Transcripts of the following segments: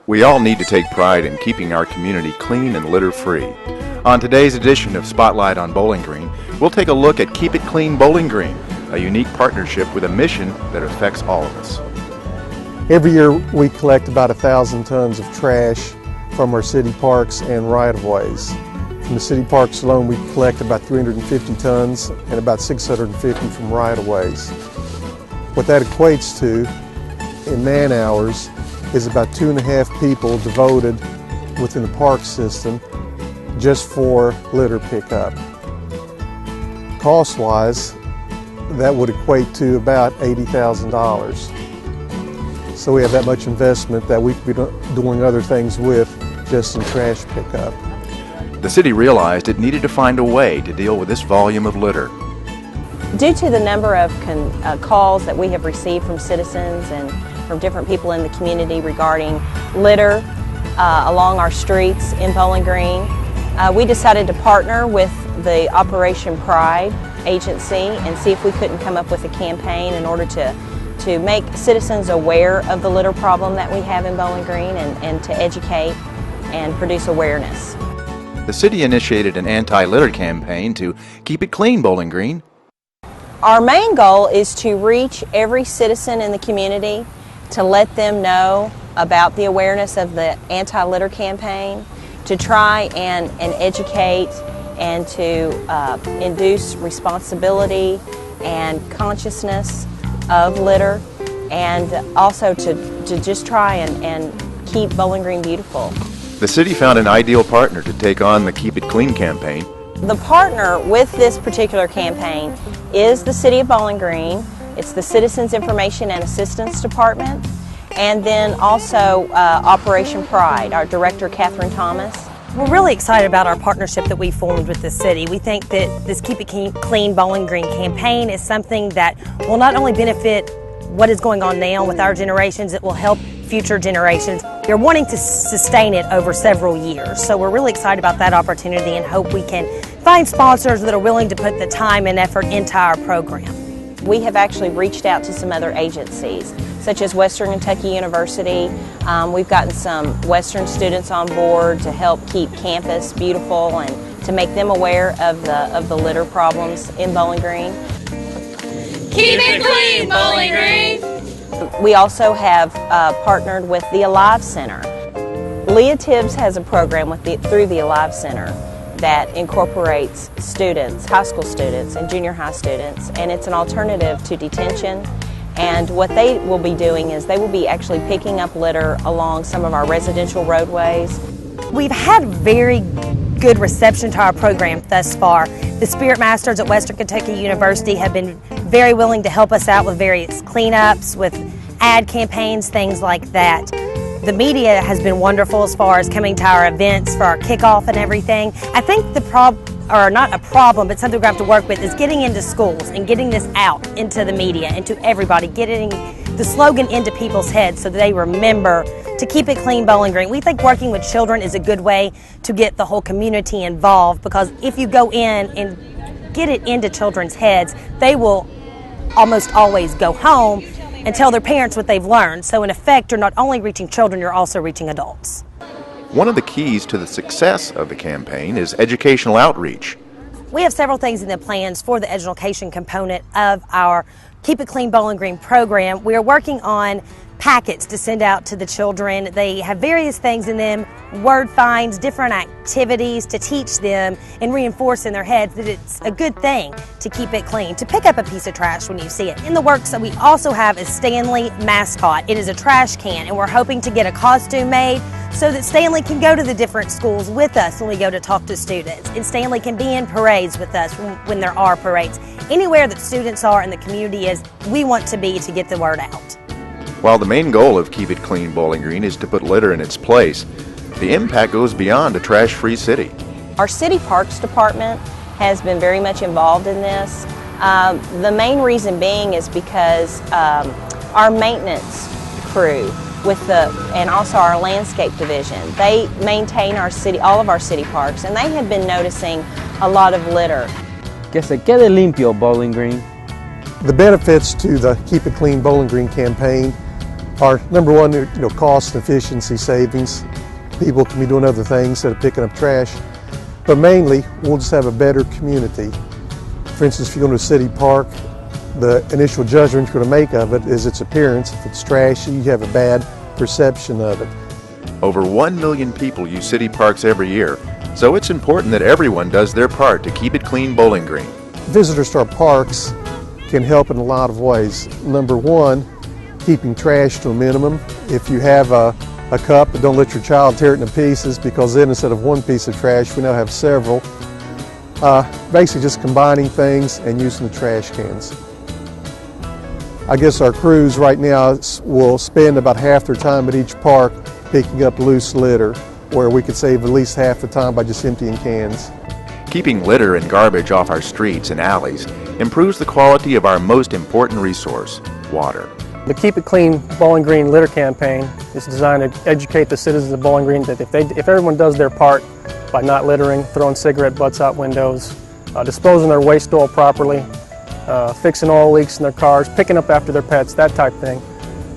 We all need to take pride in keeping our community clean and litter-free. On today's edition of Spotlight on Bowling Green, we'll take a look at Keep It Clean Bowling Green, a unique partnership with a mission that affects all of us. Every year we collect about 1,000 tons of trash from our city parks and right-of-ways. From the city parks alone we collect about 350 tons and about 650 from right-of-ways. What that equates to in man hours is about 2.5 people devoted within the park system just for litter pickup. Cost-wise, that would equate to about $80,000. So we have that much investment that we could be doing other things with just in trash pickup. The city realized it needed to find a way to deal with this volume of litter. Due to the number of calls that we have received from citizens and from different people in the community regarding litter along our streets in Bowling Green, we decided to partner with the Operation Pride agency and see if we couldn't come up with a campaign in order to make citizens aware of the litter problem that we have in Bowling Green and to educate and produce awareness. The city initiated an anti-litter campaign to keep it clean, Bowling Green. Our main goal is to reach every citizen in the community to let them know about the awareness of the anti-litter campaign, to try and educate and to induce responsibility and consciousness of litter, and also to just try and keep Bowling Green beautiful. The city found an ideal partner to take on the Keep It Clean campaign. The partner with this particular campaign is the City of Bowling Green. It's the Citizens Information and Assistance Department, and then also Operation Pride, our director, Catherine Thomas. We're really excited about our partnership that we formed with the city. We think that this Keep It Clean Bowling Green campaign is something that will not only benefit what is going on now with our generations, it will help future generations. We're wanting to sustain it over several years, so we're really excited about that opportunity and hope we can find sponsors that are willing to put the time and effort into our program. We have actually reached out to some other agencies, such as Western Kentucky University. We've gotten some Western students on board to help keep campus beautiful and to make them aware of the litter problems in Bowling Green. Keep it clean, Bowling Green! We also have partnered with the Alive Center. Leah Tibbs has a program through the Alive Center that incorporates students, high school students and junior high students, and it's an alternative to detention. And what they will be doing is they will be actually picking up litter along some of our residential roadways. We've had very good reception to our program thus far. The Spirit Masters at Western Kentucky University have been very willing to help us out with various cleanups, with ad campaigns, things like that. The media has been wonderful as far as coming to our events for our kickoff and everything. I think the not a problem, but something we're going to have to work with is getting into schools and getting this out into the media and to everybody, getting the slogan into people's heads so that they remember to keep it clean, Bowling Green. We think working with children is a good way to get the whole community involved, because if you go in and get it into children's heads, they will almost always go home and tell their parents what they've learned. So in effect, you're not only reaching children, you're also reaching adults. One of the keys to the success of the campaign is educational outreach. We have several things in the plans for the education component of our Keep It Clean Bowling Green program. We are working on packets to send out to the children. They have various things in them, word finds, different activities to teach them and reinforce in their heads that it's a good thing to keep it clean, to pick up a piece of trash when you see it. In the works that we also have is Stanley Mascot. It is a trash can, and we're hoping to get a costume made so that Stanley can go to the different schools with us when we go to talk to students. And Stanley can be in parades with us when there are parades. Anywhere that students are and the community is, we want to be to get the word out. While the main goal of Keep It Clean Bowling Green is to put litter in its place, the impact goes beyond a trash-free city. Our City Parks Department has been very much involved in this. The main reason being is because our maintenance crew and also our landscape division, they maintain all of our city parks, and they have been noticing a lot of litter. Que se quede limpio, Bowling Green. The benefits to the Keep It Clean Bowling Green campaign Our number one, cost and efficiency savings. People can be doing other things instead of picking up trash. But mainly, we'll just have a better community. For instance, if you go to a city park, the initial judgment you're going to make of it is its appearance. If it's trashy, you have a bad perception of it. Over 1 million people use city parks every year, so it's important that everyone does their part to keep it clean Bowling Green. Visitors to our parks can help in a lot of ways. Number one, keeping trash to a minimum. If you have a cup, don't let your child tear it into pieces, because then instead of one piece of trash, we now have several. Basically just combining things and using the trash cans. I guess our crews right now will spend about half their time at each park picking up loose litter, where we could save at least half the time by just emptying cans. Keeping litter and garbage off our streets and alleys improves the quality of our most important resource, water. The Keep It Clean Bowling Green litter campaign is designed to educate the citizens of Bowling Green that if everyone does their part by not littering, throwing cigarette butts out windows, disposing their waste oil properly, fixing oil leaks in their cars, picking up after their pets, that type of thing.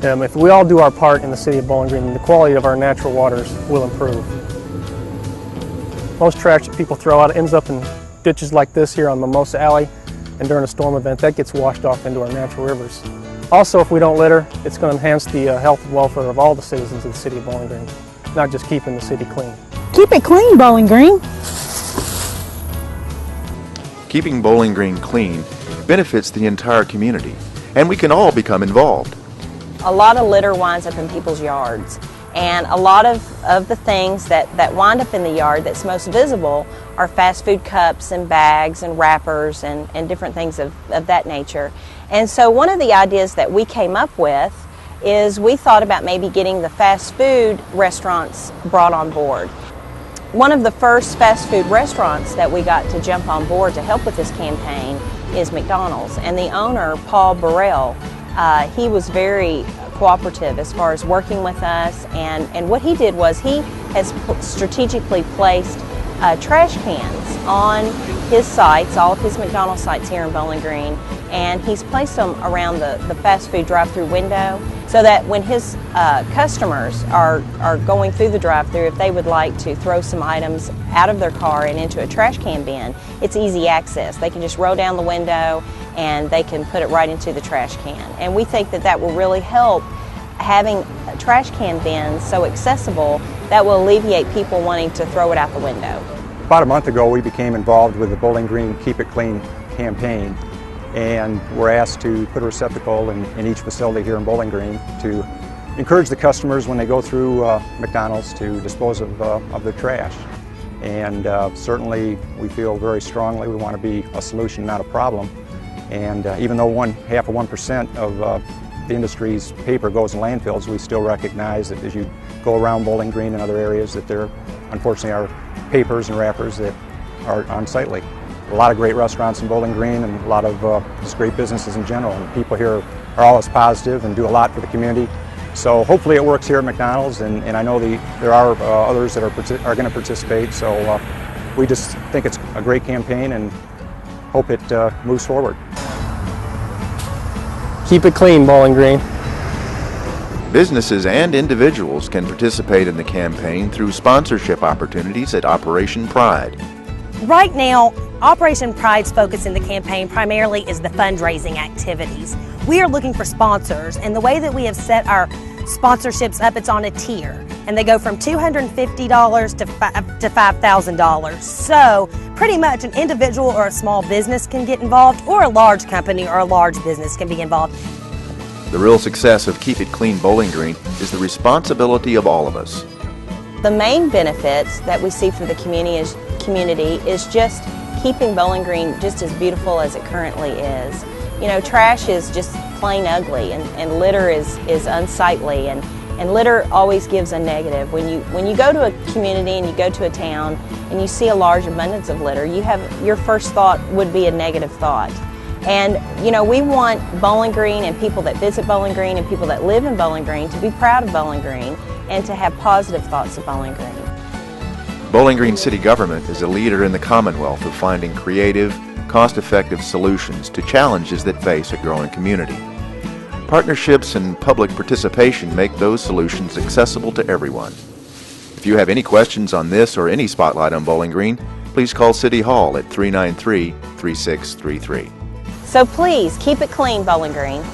If we all do our part in the city of Bowling Green, the quality of our natural waters will improve. Most trash that people throw out ends up in ditches like this here on Mimosa Alley, and during a storm event that gets washed off into our natural rivers. Also, if we don't litter, it's going to enhance the health and welfare of all the citizens of the city of Bowling Green, not just keeping the city clean. Keep it clean, Bowling Green. Keeping Bowling Green clean benefits the entire community, and we can all become involved. A lot of litter winds up in people's yards, and a lot of the things that wind up in the yard that's most visible are fast food cups and bags and wrappers and different things of that nature. And so one of the ideas that we came up with is we thought about maybe getting the fast food restaurants brought on board. One of the first fast food restaurants that we got to jump on board to help with this campaign is McDonald's, and the owner, Paul Burrell, he was very cooperative as far as working with us, and what he did was he has strategically placed trash cans on his sites, all of his McDonald's sites here in Bowling Green, and he's placed them around the fast food drive-through window so that when his customers are going through the drive-through, if they would like to throw some items out of their car and into a trash can bin, it's easy access. They can just roll down the window and they can put it right into the trash can. And we think that that will really help having trash can bins so accessible that will alleviate people wanting to throw it out the window. About a month ago, we became involved with the Bowling Green Keep It Clean campaign, and we're asked to put a receptacle in each facility here in Bowling Green to encourage the customers when they go through McDonald's to dispose of their trash. And certainly we feel very strongly we want to be a solution, not a problem. And even though half of 1% of the industry's paper goes in landfills, we still recognize that as you go around Bowling Green and other areas that there unfortunately are papers and wrappers that are unsightly. A lot of great restaurants in Bowling Green and a lot of just great businesses in general, and people here are always positive and do a lot for the community. So hopefully it works here at McDonald's, and I know there are others that are going to participate, so we just think it's a great campaign and hope it moves forward. Keep it clean, Bowling Green. Businesses and individuals can participate in the campaign through sponsorship opportunities at Operation Pride. Right now, Operation Pride's focus in the campaign primarily is the fundraising activities. We are looking for sponsors, and the way that we have set our sponsorships up, it's on a tier, and they go from $250 to $5,000. So pretty much an individual or a small business can get involved, or a large company or a large business can be involved. The real success of Keep It Clean Bowling Green is the responsibility of all of us. The main benefits that we see for the community is just keeping Bowling Green just as beautiful as it currently is. You know, trash is just plain ugly, and litter is unsightly, and litter always gives a negative. When you go to a community and you go to a town and you see a large abundance of litter, your first thought would be a negative thought. And you know, we want Bowling Green and people that visit Bowling Green and people that live in Bowling Green to be proud of Bowling Green and to have positive thoughts of Bowling Green. Bowling Green City Government is a leader in the Commonwealth of finding creative, cost-effective solutions to challenges that face a growing community. Partnerships and public participation make those solutions accessible to everyone. If you have any questions on this or any Spotlight on Bowling Green, please call City Hall at 393-3633. So please keep it clean, Bowling Green.